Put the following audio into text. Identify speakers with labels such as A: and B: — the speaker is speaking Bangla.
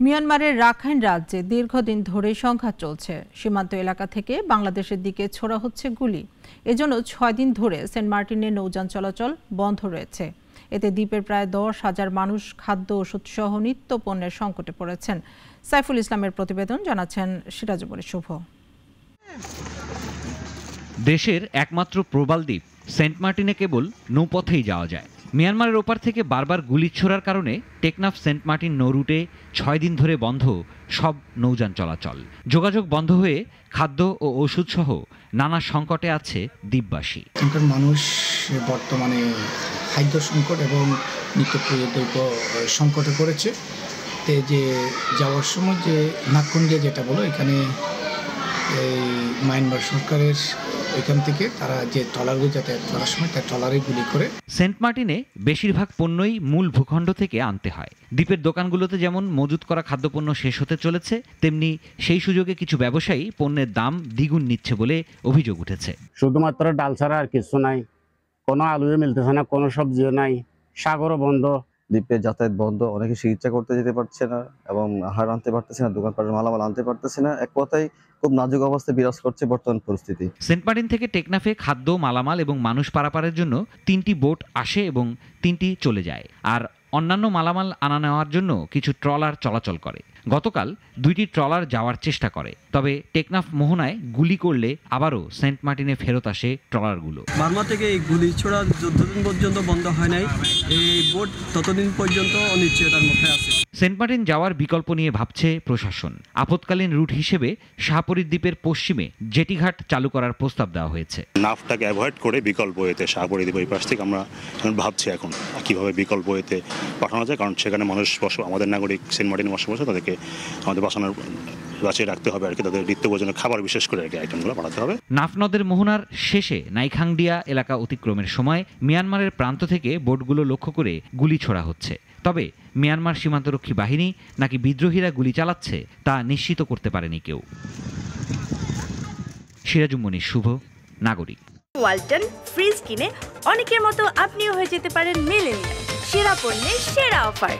A: মিয়ানমারের রাখাইন রাজ্যে দীর্ঘদিন ধরে সংঘাত চলছে। সীমান্ত এলাকা থেকে বাংলাদেশের দিকে ছোড়া হচ্ছে গুলি। এজন্য 6 দিন ধরে সেন্ট মার্টিনে নৌযান চলাচল বন্ধ রয়েছে। এতে দ্বীপের প্রায় 10,000 মানুষ খাদ্য, ওষুধ সহ নিত্য পণ্যের সংকটে পড়েছেন। সাইফুল ইসলামের প্রতিবেদন, জানাচ্ছেন সিরাজুল শুভ।
B: দেশের একমাত্র প্রবাল দ্বীপ সেন্ট মার্টিনে কেবল নৌপথেই যাওয়া যায়। মিয়ানমারের ওপার থেকে বারবার গুলি ছোড়ার কারণে টেকনাফ সেন্ট মার্টিন নৌ রুটে 6 দিন ধরে বন্ধ সব নৌযান চলাচল। যোগাযোগ বন্ধ হয়ে খাদ্য ও ওষুধ সহ নানা সংকটে আছে দ্বীপবাসী।
C: মানুষ বর্তমানে খাদ্য সংকট এবং নিত্য প্রয়োজনীয় সংকটে পড়েছে। যে যাওয়ার সময় যে নাগকুন্ডিয়া যেটা বলো, এখানে এই মায়ানমার সরকারের এখান থেকে তারা যে ট্রলারগুলো যাতায়াত করার সময় তার ট্রলারে গুলি করে।
B: সেন্ট মার্টিনে বেশিরভাগ পণ্যই মূল ভূখণ্ড থেকে আনতে হয়। দ্বীপের দোকানগুলোতে যেমন মজুত করা খাদ্যপণ্য শেষ হতে চলেছে, তেমনি সেই সুযোগে কিছু ব্যবসায়ী পণ্যের দাম দ্বিগুণ নিচ্ছে বলে অভিযোগ উঠেছে।
D: শুধুমাত্র ডাল ছাড়া আর কিছু নাই, কোনো আলুও মিলতেছে না, কোনো সবজিও নাই, সাগরও বন্ধ।
E: দ্বীপে যাতায়াত বন্ধ, অনেকে চিকিৎসা করতে যেতে পারছে না এবং আহার আনতে পারতেছে না, দোকানপাটের মালামাল আনতে পারতেছে না। এক কথায় খুব নাজুক অবস্থায় বিরাজ করছে বর্তমান পরিস্থিতি।
B: সেন্ট মার্টিন থেকে টেকনাফে খাদ্য, মালামাল এবং মানুষ পারাপারের জন্য 3টি বোট আসে এবং 3টি চলে যায়, আর অন্যান্য মালামাল আনা নেওয়ার জন্য কিছু ট্রলার চলাচল করে। গতকাল 2টি ট্রলার যাওয়ার চেষ্টা করে, তবে টেকনাফ মোহনায় গুলি করলে আবারও সেন্ট মার্টিনে ফেরত আসে ট্রলারগুলো।
F: বার্মা থেকে এই গুলি ছোড়া যতদিন পর্যন্ত বন্ধ হয় নাই, এই বোট ততদিন পর্যন্ত অনিশ্চয়তার মধ্যে আছে।
B: সেন্ট মার্টিন যাওয়ার বিকল্প নিয়ে ভাবছে প্রশাসন। আপৎকালীন রুট হিসেবে শাহপরী দ্বীপের পশ্চিমে জেটিঘাট চালু করার প্রস্তাব দেওয়া হয়েছে।
G: নাফটাকে অ্যাভয়েড করে বিকল্প ওয়েতে শাহপরী দ্বীপ ওই পাশ থেকে আমরা ভাবছি এখন কিভাবে বিকল্প ওয়েতে পাঠানো যায়, কারণ সেখানে মানুষ আমাদের নাগরিক সেন্ট মার্টিনে বসবাস, তাদেরকে আমাদের বাঁচিয়ে রাখতে হবে আর কি, তাদের নিত্য প্রয়োজনীয় খাবার বিশেষ করে আর কি আইটেমগুলো বানাতে হবে।
B: নাফ নদের মোহনার শেষে নাইখাংডিয়া এলাকা অতিক্রমের সময় মিয়ানমারের প্রান্ত থেকে বোটগুলো লক্ষ্য করে গুলি ছোড়া হচ্ছে। তবে মিয়ানমার সীমান্তরক্ষী বাহিনী নাকি বিদ্রোহীরা গুলি চালাচ্ছে তা নিশ্চিত করতে পারেনি কেউ। সিরাজুল শুভ, নাগরিক।
H: ওয়ালটন ফ্রিজ কিনে অনেকের মতো আপনিও হয়ে যেতে পারেন মিলেনিয়াল। সেরা পণ্যের সেরা অফার।